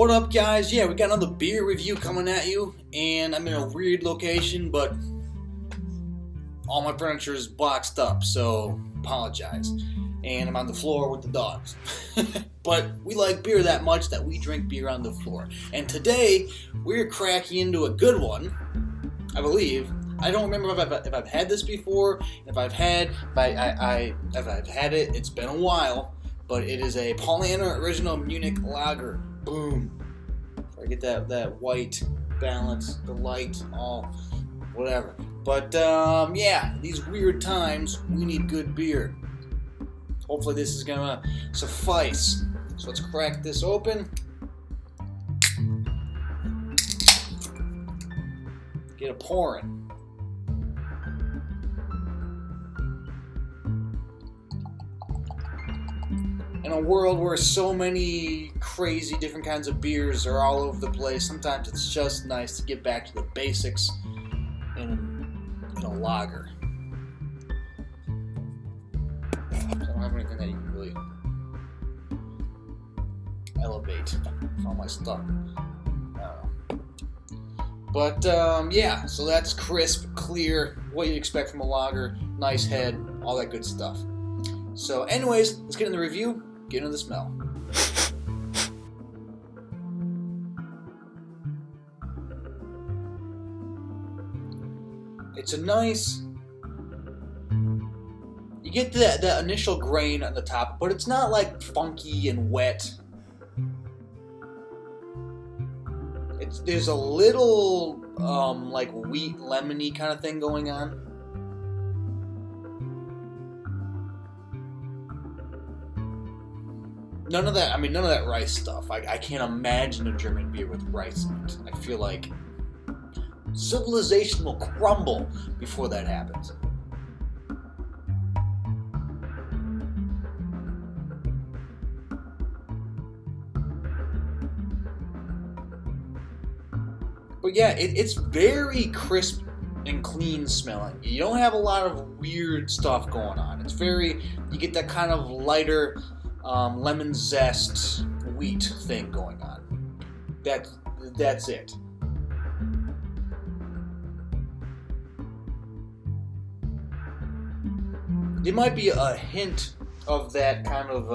What up, guys? Yeah, we got another beer review coming at you, and I'm in a weird location, but all my furniture is boxed up, so apologize. And I'm on the floor with the dogs. But we like beer that much that we drink beer on the floor. And today, we're cracking into a good one, I believe. I don't remember if I've had this before. If I've had it, it's been a while. But it is a Paulaner original Munich lager. Boom. I get that white balance, the light, all whatever. But yeah, these weird times, we need good beer. Hopefully this is gonna suffice. So let's crack this open. Get it pouring. In a world where so many crazy different kinds of beers are all over the place, sometimes it's just nice to get back to the basics in a lager. So I don't have anything that you can really elevate with all my stuff. I don't know. But yeah, so that's crisp, clear, what you'd expect from a lager, nice head, all that good stuff. So anyways, let's get into the review. Get into the smell. It's a nice... You get that initial grain on the top, but it's not like funky and wet. There's a little like wheat lemony kind of thing going on. None of that rice stuff. I can't imagine a German beer with rice in it. I feel like civilization will crumble before that happens. But yeah, it's very crisp and clean smelling. You don't have a lot of weird stuff going on. It's very, you get that kind of lighter lemon zest wheat thing going on. That's it. There might be a hint of that kind of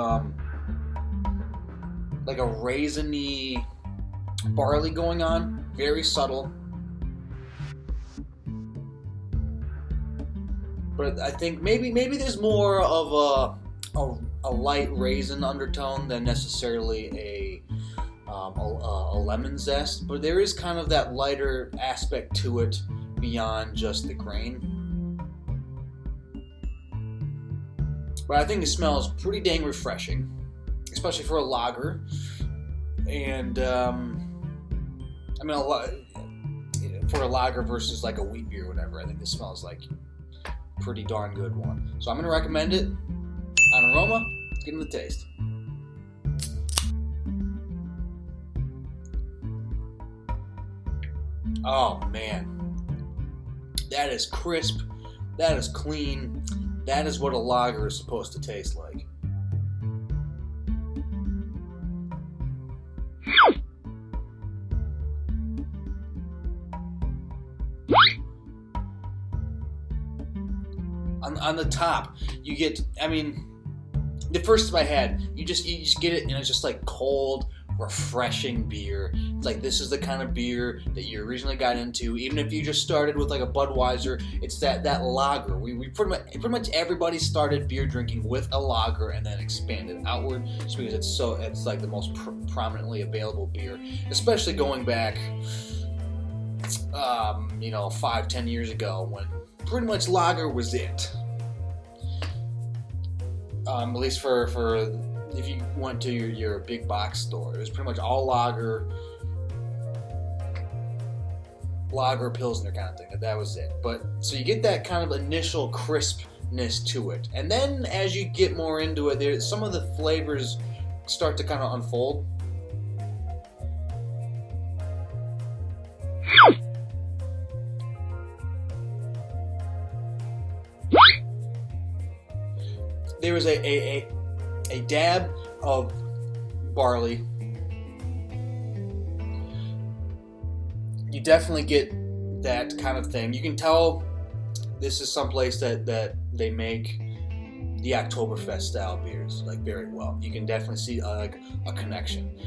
like a raisiny barley going on. Very subtle. But I think maybe there's more of a light raisin undertone than necessarily a lemon zest, but there is kind of that lighter aspect to it beyond just the grain. But I think it smells pretty dang refreshing, especially for a lager. And I mean, for a lager versus like a wheat beer or whatever, I think this smells like a pretty darn good one. So I'm going to recommend it. On aroma, let's get into the taste. Oh man, that is crisp, that is clean, that is what a lager is supposed to taste like. On the top, you get, I mean, the first sip I had, you just get it, and it's just like cold, refreshing beer. It's like this is the kind of beer that you originally got into. Even if you just started with like a Budweiser, it's that lager. We pretty much everybody started beer drinking with a lager and then expanded outward, just because it's like the most prominently available beer, especially going back, 5-10 years ago when pretty much lager was it. At least for if you went to your big box store, it was pretty much all lager, Pilsner kind of thing. That was it. But so you get that kind of initial crispness to it, and then as you get more into it, some of the flavors start to kind of unfold. There was a dab of barley, you definitely get that kind of thing. You can tell this is someplace that they make the Oktoberfest style beers like very well. You can definitely see like a connection.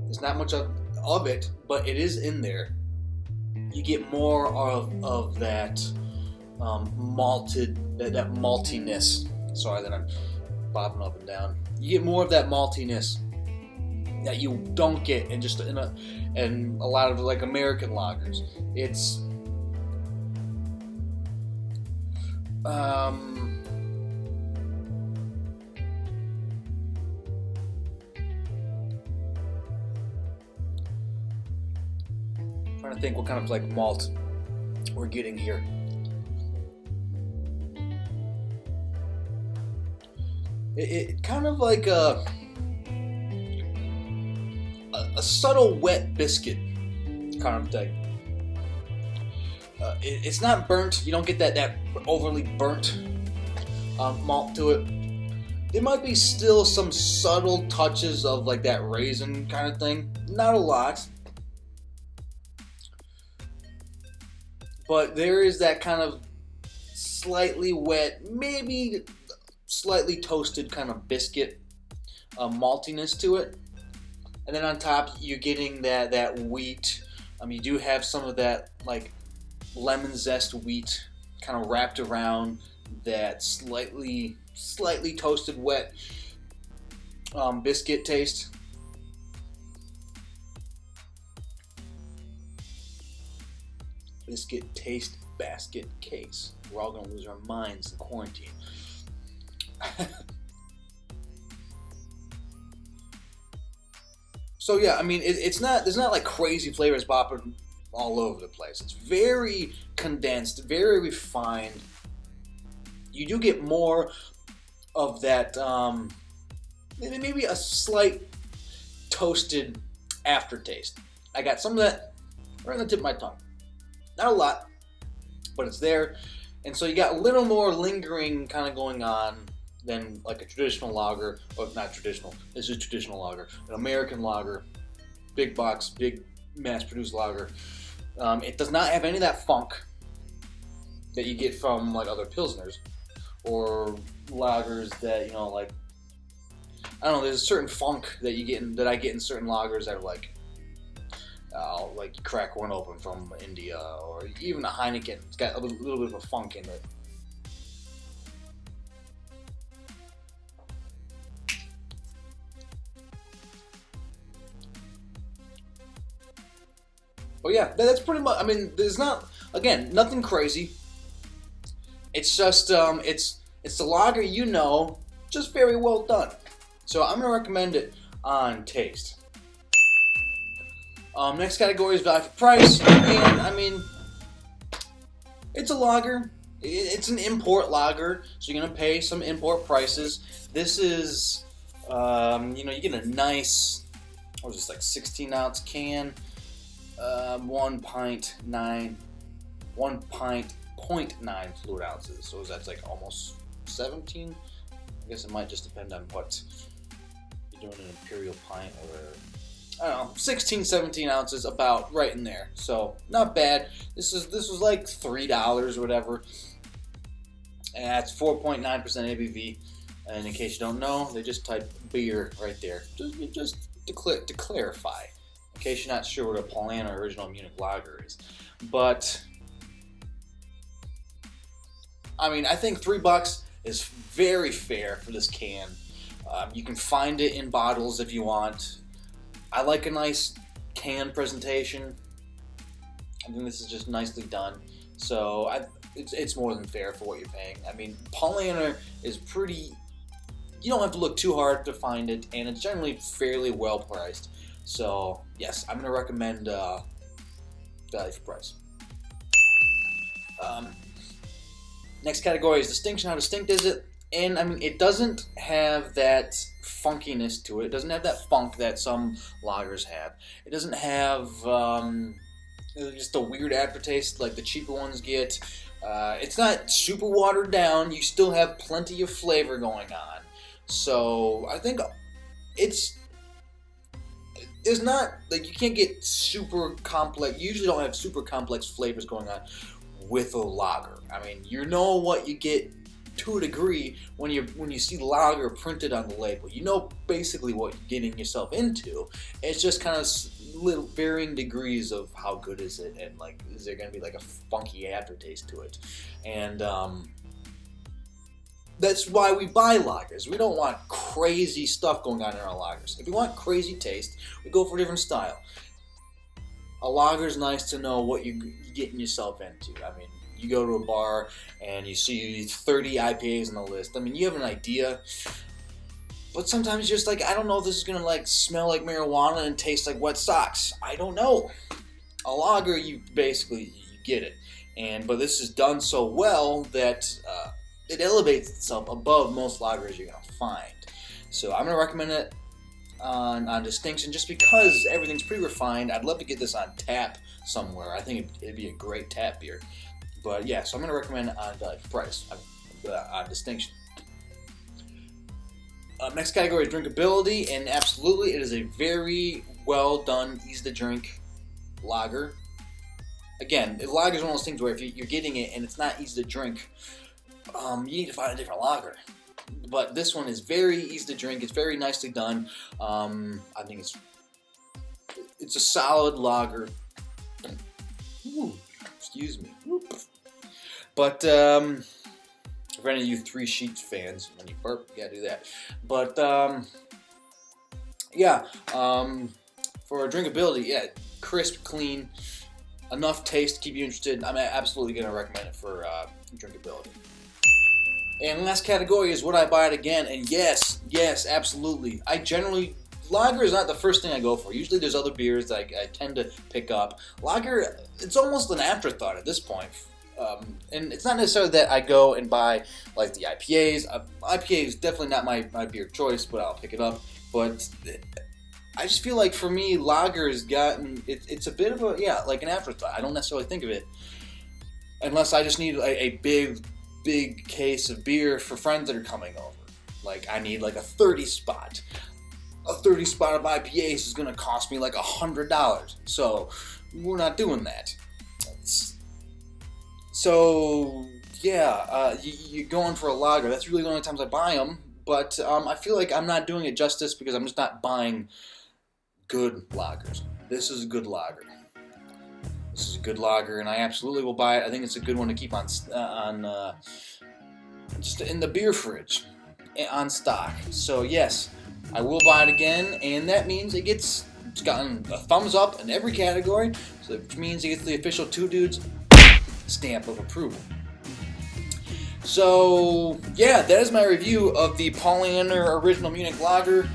There's not much of it, but it is in there. You get more of that malted, that maltiness. Sorry that I'm bobbing up and down. You get more of that maltiness that you don't get in a lot of like American lagers. It's trying to think what kind of like malt we're getting here. It kind of like a subtle wet biscuit kind of thing. It's not burnt. You don't get that overly burnt malt to it. There might be still some subtle touches of like that raisin kind of thing. Not a lot. But there is that kind of slightly wet, maybe slightly toasted kind of biscuit maltiness to it. And then on top, you're getting that wheat. You do have some of that like lemon zest wheat kind of wrapped around that slightly toasted wet biscuit taste. Biscuit taste basket case. We're all gonna lose our minds in quarantine. So yeah, I mean, there's not like crazy flavors popping all over the place. It's very condensed, very refined. You do get more of that, maybe a slight toasted aftertaste. I got some of that right on the tip of my tongue. Not a lot, but it's there. And so you got a little more lingering kind of going on than like a traditional lager, or not traditional, this is traditional lager, an American lager, big box, big mass-produced lager. It does not have any of that funk that you get from like other Pilsners or lagers that, like, I don't know, there's a certain funk that I get in certain lagers that are like you crack one open from India, or even a Heineken. It's got a little bit of a funk in it. But yeah, that's pretty much. I mean, there's nothing crazy. It's just it's the lager, just very well done. So I'm gonna recommend it on taste. Next category is value for price, and I mean, it's a lager. It's an import lager, so you're gonna pay some import prices. This is, you get a nice, what is this, like 16-ounce can, 1.9 fluid ounces. So that's like almost 17. I guess it might just depend on what you're doing, an imperial pint or, I don't know, 16, 17 ounces, about right in there. So not bad. This was like $3 or whatever. And that's 4.9% ABV. And in case you don't know, they just type beer right there. Just to clarify, in case you're not sure what a Paulaner original Munich lager is. But I mean, I think $3 is very fair for this can. You can find it in bottles if you want. I like a nice can presentation. I think this is just nicely done. So it's more than fair for what you're paying. I mean, Paulaner is pretty. You don't have to look too hard to find it, and it's generally fairly well priced. So yes, I'm gonna recommend value for price. Next category is distinction. How distinct is it? And I mean, it doesn't have that funkiness to it. It doesn't have that funk that some lagers have. It doesn't have just a weird aftertaste like the cheaper ones get. It's not super watered down. You still have plenty of flavor going on. So I think It's not like you can't get super complex. You usually don't have super complex flavors going on with a lager. I mean, you know what you get to a degree when you see lager printed on the label. You know basically what you're getting yourself into. It's just kind of little varying degrees of how good is it, and like is there going to be like a funky aftertaste to it, and that's why we buy lagers. We don't want crazy stuff going on in our lagers. If you want crazy taste, we go for a different style. A lager is nice to know what you're getting yourself into. I mean, you go to a bar and you see 30 IPAs on the list. I mean, you have an idea, but sometimes you're just like, I don't know if this is going to like smell like marijuana and taste like wet socks. I don't know. A lager, you get it. But this is done so well that it elevates itself above most lagers you're going to find. So I'm going to recommend it on Distinction just because everything's pretty refined. I'd love to get this on tap somewhere. I think it'd be a great tap beer. But yeah, so I'm going to recommend it on Distinction. Next category is drinkability, and absolutely it is a very well done, easy to drink lager. Again, lager is one of those things where if you're getting it and it's not easy to drink, you need to find a different lager. But this one is very easy to drink. It's very nicely done. I think it's a solid lager. Ooh, excuse me. But for any of you Three Sheets fans, when you burp, you gotta do that. But for drinkability, yeah, crisp, clean, enough taste to keep you interested. I'm absolutely gonna recommend it for drinkability. And last category is would I buy it again? And yes, absolutely. Lager is not the first thing I go for. Usually there's other beers that I tend to pick up. Lager, it's almost an afterthought at this point. And it's not necessarily that I go and buy like the IPAs. IPA is definitely not my beer choice, but I'll pick it up. But I just feel like for me, lager has gotten, it's a bit of like an afterthought. I don't necessarily think of it unless I just need a big case of beer for friends that are coming over. Like I need like a 30 spot. A 30 spot of IPAs is going to cost me like $100. So we're not doing that. So yeah, you're going for a lager. That's really the only times I buy them. But I feel like I'm not doing it justice because I'm just not buying good lagers. This is a good lager. This is a good lager, and I absolutely will buy it. I think it's a good one to keep on just in the beer fridge, on stock. So yes, I will buy it again, and that means it's gotten a thumbs up in every category, so which means it gets the official Two Dudes stamp of approval. So yeah, that is my review of the Paulaner Original Munich Lager.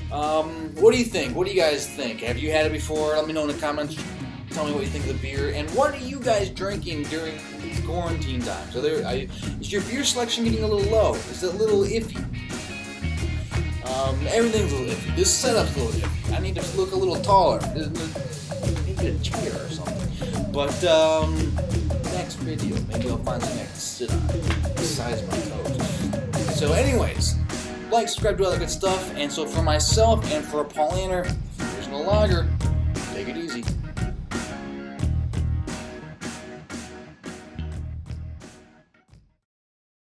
What do you think? What do you guys think? Have you had it before? Let me know in the comments. Tell me what you think of the beer, and what are you guys drinking during these quarantine times? Is your beer selection getting a little low? Is it a little iffy? Everything's a little iffy. This setup's a little iffy. I need to look a little taller. I need a chair or something. But next video, maybe I'll find something I can sit on besides my toes. So, anyways, like, subscribe, do all that good stuff. And so for myself and for a Paulaner Original Lager.